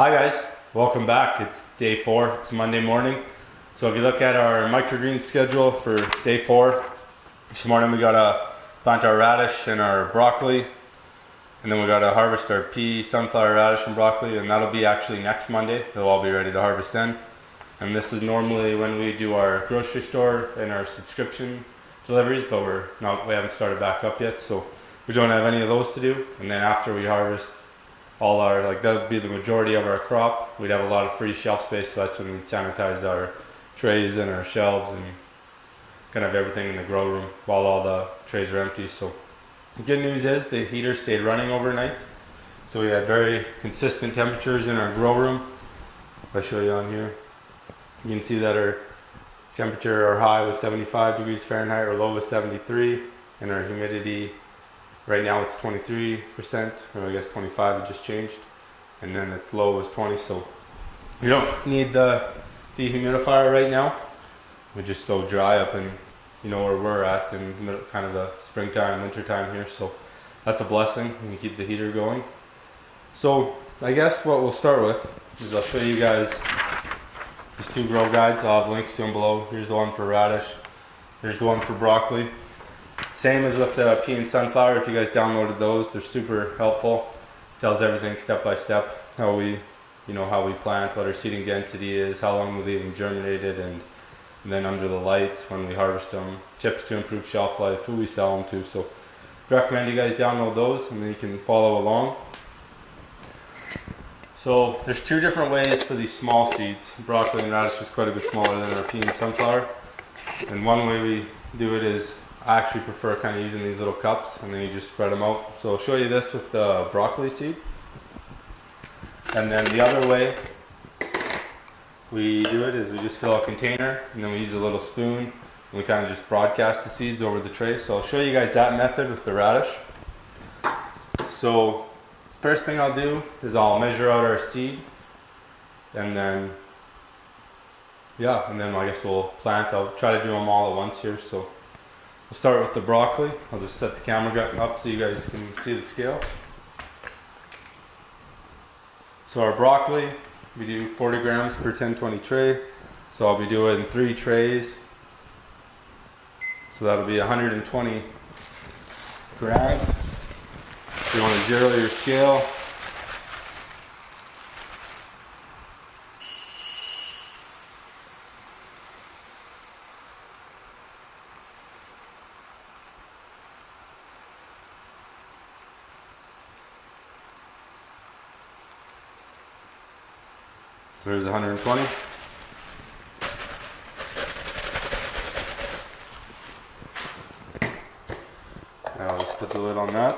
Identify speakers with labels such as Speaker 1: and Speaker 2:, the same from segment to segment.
Speaker 1: Hi guys, welcome back. It's day 4, it's Monday morning. So if you look at our microgreen schedule for day 4, this morning we gotta plant our radish and our broccoli, and then we gotta harvest our pea, sunflower radish and broccoli, and that'll be actually next Monday. They'll all be ready to harvest then. And this is normally when we do our grocery store and our subscription deliveries, but we haven't started back up yet, so we don't have any of those to do. And then after we harvest all our, that would be the majority of our crop, we'd have a lot of free shelf space, so that's when we'd sanitize our trays and our shelves and kind of everything in the grow room while all the trays are empty. So the good news is the heater stayed running overnight, so we had very consistent temperatures in our grow room. If I show you on here, you can see that our temperature, our high was 75 degrees Fahrenheit, our low was 73, and our humidity right now it's 23%, or I guess 25, it just changed, and then its low was 20. So we don't need the dehumidifier right now. We're just so dry up in, where we're at in kind of the springtime, winter time here, so that's a blessing. We can keep the heater going. So I guess what we'll start with is I'll show you guys these 2 grow guides. I'll have links to them below. Here's the one for radish, here's the one for broccoli. Same as with the pea and sunflower. If you guys downloaded those, they're super helpful. Tells everything step by step, how we plant, what our seeding density is, how long we leave them germinated, and then under the lights when we harvest them, tips to improve shelf life, who we sell them to. So recommend you guys download those, and then you can follow along. So there's 2 different ways for these small seeds. Broccoli and radish is quite a bit smaller than our pea and sunflower. And one way we do it is, I actually prefer kind of using these little cups, and then you just spread them out. So I'll show you this with the broccoli seed. And then the other way we do it is we just fill a container, and then we use a little spoon, and we kind of just broadcast the seeds over the tray. So I'll show you guys that method with the radish. So first thing I'll do is I'll measure out our seed, and then I guess we'll plant. I'll try to do them all at once here. So we'll start with the broccoli. I'll just set the camera up so you guys can see the scale. So our broccoli, we do 40 grams per 1020 tray. So I'll be doing 3 trays. So that'll be 120 grams. If you want to zero your scale, so there's 120. Now I'll just put the lid on that.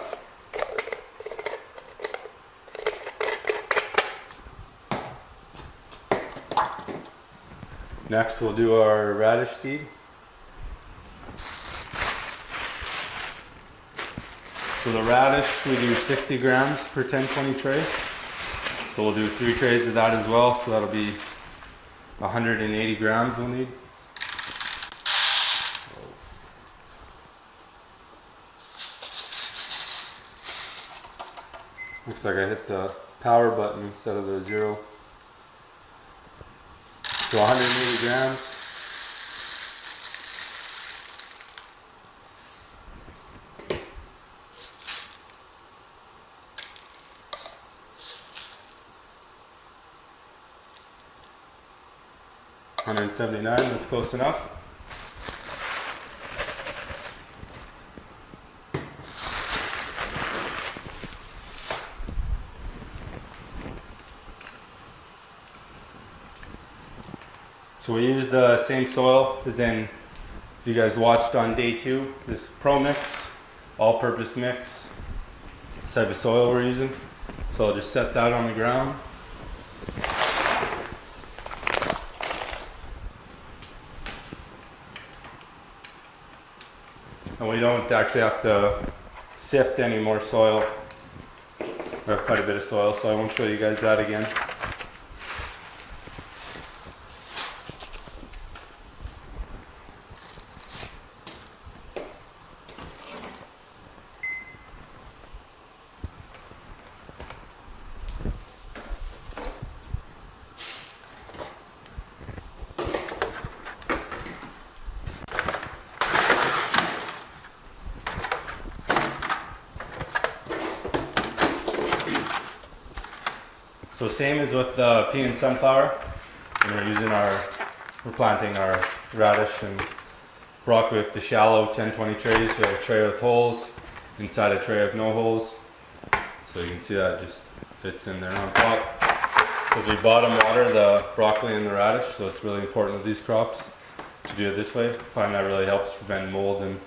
Speaker 1: Next we'll do our radish seed. For the radish we do 60 grams per 1020 tray. So we'll do 3 trays of that as well, so that'll be 180 grams we'll need. Looks like I hit the power button instead of the 0. So 180 grams. $179, that's close enough. So we use the same soil as in you guys watched on day 2, this Pro Mix, all-purpose mix. This type of soil we're using. So I'll just set that on the ground. And we don't actually have to sift any more soil. We have quite a bit of soil, so I won't show you guys that again. So same as with the pea and sunflower, and we're planting our radish and broccoli with the shallow 10-20 trays. We have a tray with holes, inside a tray with no holes. So you can see that just fits in there on top. Because we bottom water the broccoli and the radish, so it's really important with these crops to do it this way. I find that really helps prevent mold and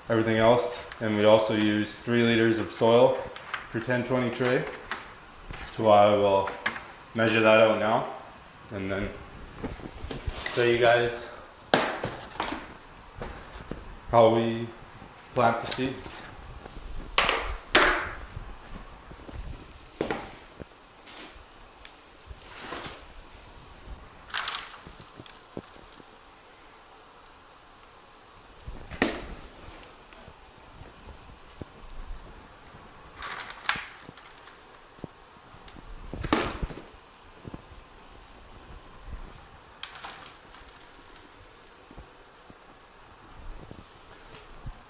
Speaker 1: everything else. And we also use 3 liters of soil per 10-20 tray. So I will measure that out now and then show you guys how we plant the seeds.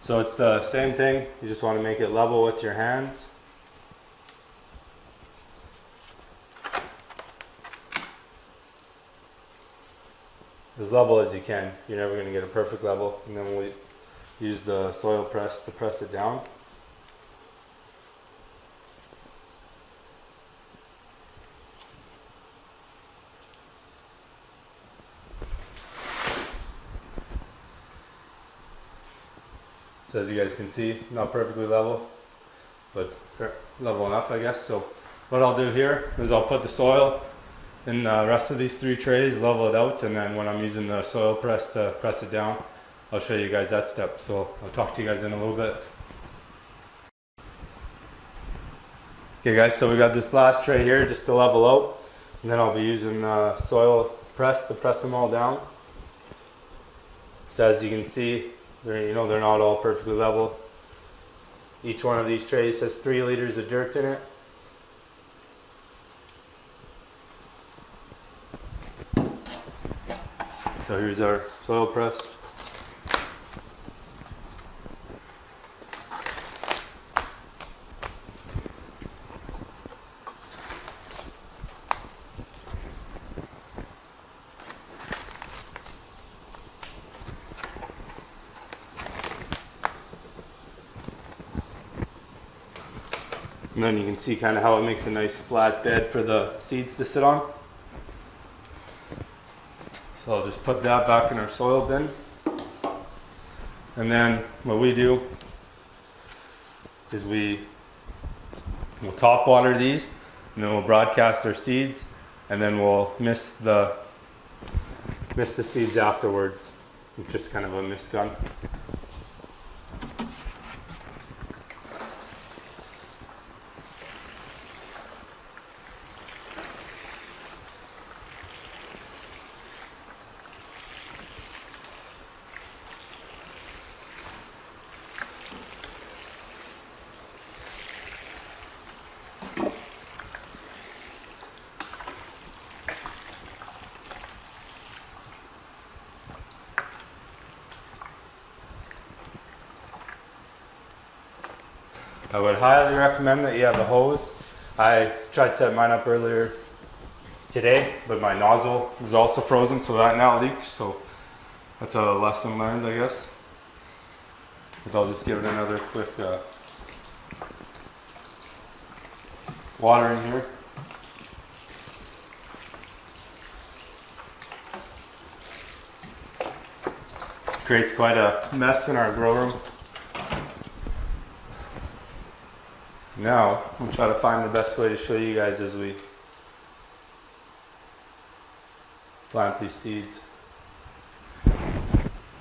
Speaker 1: So it's the same thing, you just want to make it level with your hands. As level as you can. You're never going to get a perfect level. And then we'll use the soil press to press it down. So as you guys can see, not perfectly level, but level enough, I guess. So what I'll do here is I'll put the soil in the rest of these 3 trays, level it out, and then when I'm using the soil press to press it down, I'll show you guys that step. So I'll talk to you guys in a little bit. Okay guys, so we got this last tray here just to level out, and then I'll be using the soil press to press them all down. So as you can see, they're not all perfectly level. Each one of these trays has 3 liters of dirt in it. So here's our soil press. And then you can see kind of how it makes a nice flat bed for the seeds to sit on. So I'll just put that back in our soil bin. And then what we do is we'll top water these, and then we'll broadcast our seeds, and then we'll mist the seeds afterwards. It's just kind of a mist gun. I would highly recommend that you have a hose. I tried to set mine up earlier today, but my nozzle was also frozen, so that now leaks. So that's a lesson learned, I guess. But I'll just give it another quick water in here. Creates quite a mess in our grow room. Now, we'll try to find the best way to show you guys as we plant these seeds.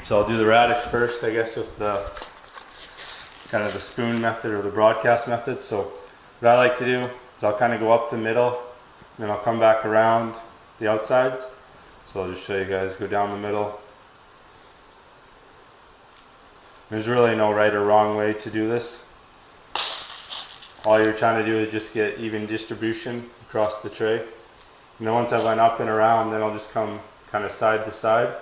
Speaker 1: So I'll do the radish first, I guess, with the kind of the spoon method or the broadcast method. So what I like to do is I'll kind of go up the middle, and then I'll come back around the outsides. So I'll just show you guys, go down the middle. There's really no right or wrong way to do this. All you're trying to do is just get even distribution across the tray. And then once I went up and around, then I'll just come kind of side to side.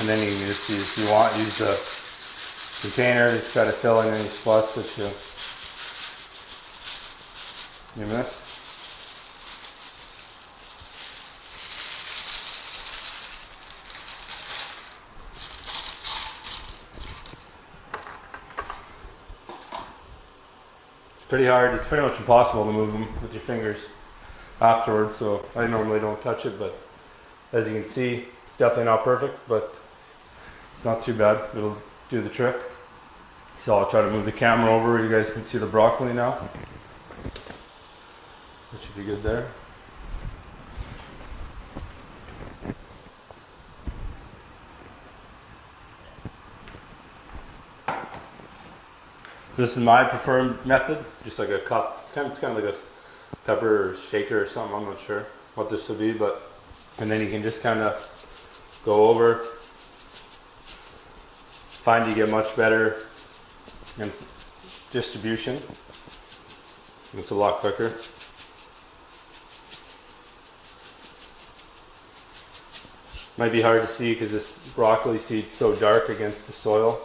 Speaker 1: And then you can just use, if you want, use the container to try to fill in any spots that you miss. Pretty hard. It's pretty much impossible to move them with your fingers afterwards, so I normally don't touch it, but as you can see, it's definitely not perfect, but it's not too bad. It'll do the trick. So I'll try to move the camera over. You guys can see the broccoli now. That should be good there. This is my preferred method, just like a cup. It's kind of like a pepper shaker or something, I'm not sure what this will be, but, and then you can just kind of go over, find you get much better distribution. It's a lot quicker. Might be hard to see because this broccoli seed's so dark against the soil.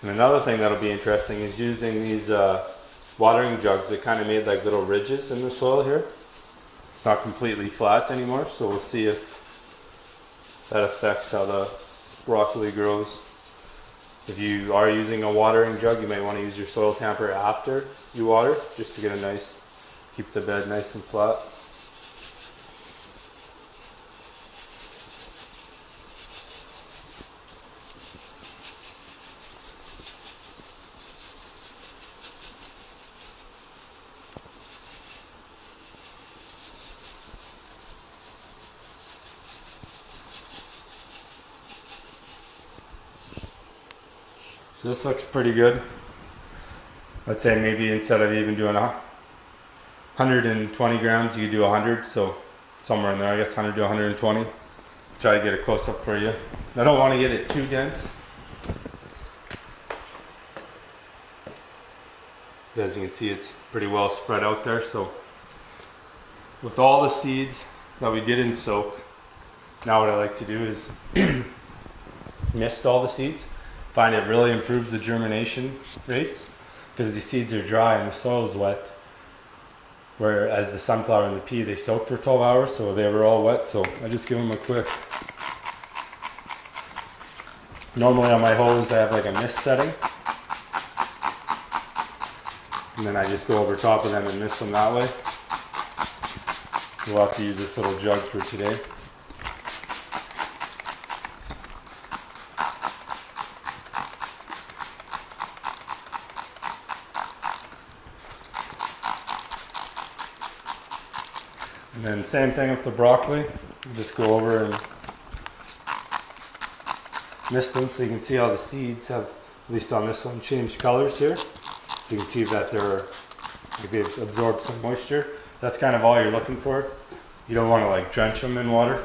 Speaker 1: And another thing that'll be interesting is using these watering jugs that kind of made like little ridges in the soil here. It's not completely flat anymore, so we'll see if that affects how the broccoli grows. If you are using a watering jug, you might want to use your soil tamper after you water, just to get a nice, keep the bed nice and flat. So this looks pretty good. I'd say maybe instead of even doing 120 grams, you could do 100. So somewhere in there, I guess 100 to 120. Try to get a close up for you. I don't want to get it too dense. As you can see, it's pretty well spread out there. So with all the seeds that we didn't soak, now what I like to do is mist all the seeds. Find it really improves the germination rates because the seeds are dry and the soil is wet. Whereas the sunflower and the pea, they soaked for 12 hours, so they were all wet. So I just give them a quick. Normally on my hose, I have like a mist setting. And then I just go over top of them and mist them that way. We'll have to use this little jug for today. And then same thing with the broccoli. Just go over and mist them so you can see how the seeds have, at least on this one, changed colors here. So you can see that they've absorbed some moisture. That's kind of all you're looking for. You don't want to like drench them in water,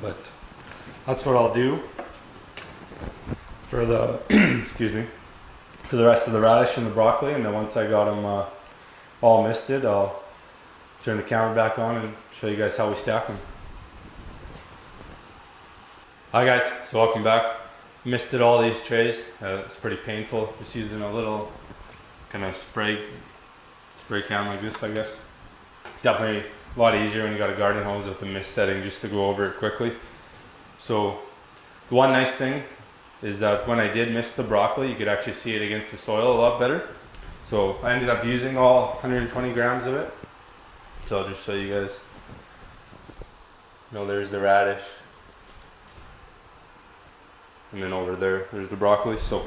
Speaker 1: but that's what I'll do for the excuse me, for the rest of the radish and the broccoli. And then once I got them all misted, I'll turn the camera back on and show you guys how we stack them. Hi guys, so welcome back. Misted all these trays. It's pretty painful. Just using a little kind of spray can like this, I guess. Definitely a lot easier when you got a garden hose with the mist setting, just to go over it quickly. So the one nice thing is that when I did mist the broccoli, you could actually see it against the soil a lot better. So I ended up using all 120 grams of it. So I'll just show you guys. There's the radish. And then over there's the broccoli. So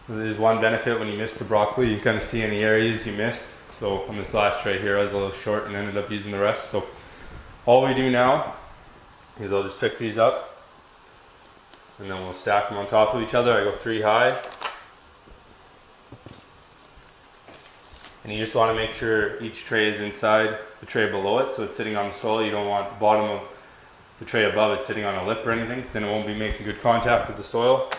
Speaker 1: there's one benefit when you mist the broccoli, you can kind of see any areas you missed. So on this last tray here, I was a little short and ended up using the rest. So all we do now is I'll just pick these up and then we'll stack them on top of each other. I go 3 high. And you just want to make sure each tray is inside the tray below it, so it's sitting on the soil. You don't want the bottom of the tray above it sitting on a lip or anything, because then it won't be making good contact with the soil.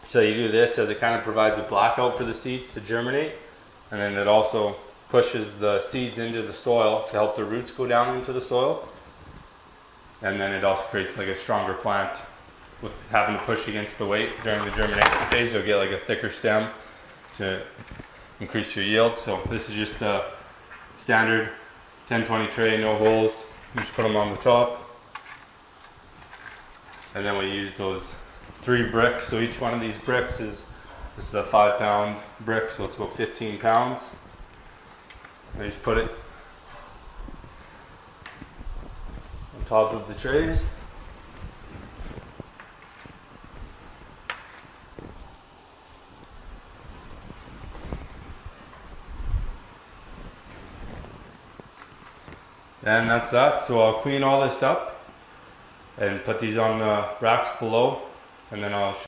Speaker 1: So you do this as it kind of provides a blackout for the seeds to germinate, and then it also pushes the seeds into the soil to help the roots go down into the soil. And then it also creates like a stronger plant with having to push against the weight during the germination phase. You'll get like a thicker stem to increase your yield. So this is just a standard 10-20 tray, no holes. You just put them on the top. And then we use those 3 bricks. So each one of these bricks this is a 5-pound brick, so it's about 15 pounds. And you just put it on top of the trays. And that's that. So I'll clean all this up and put these on the racks below, and then I'll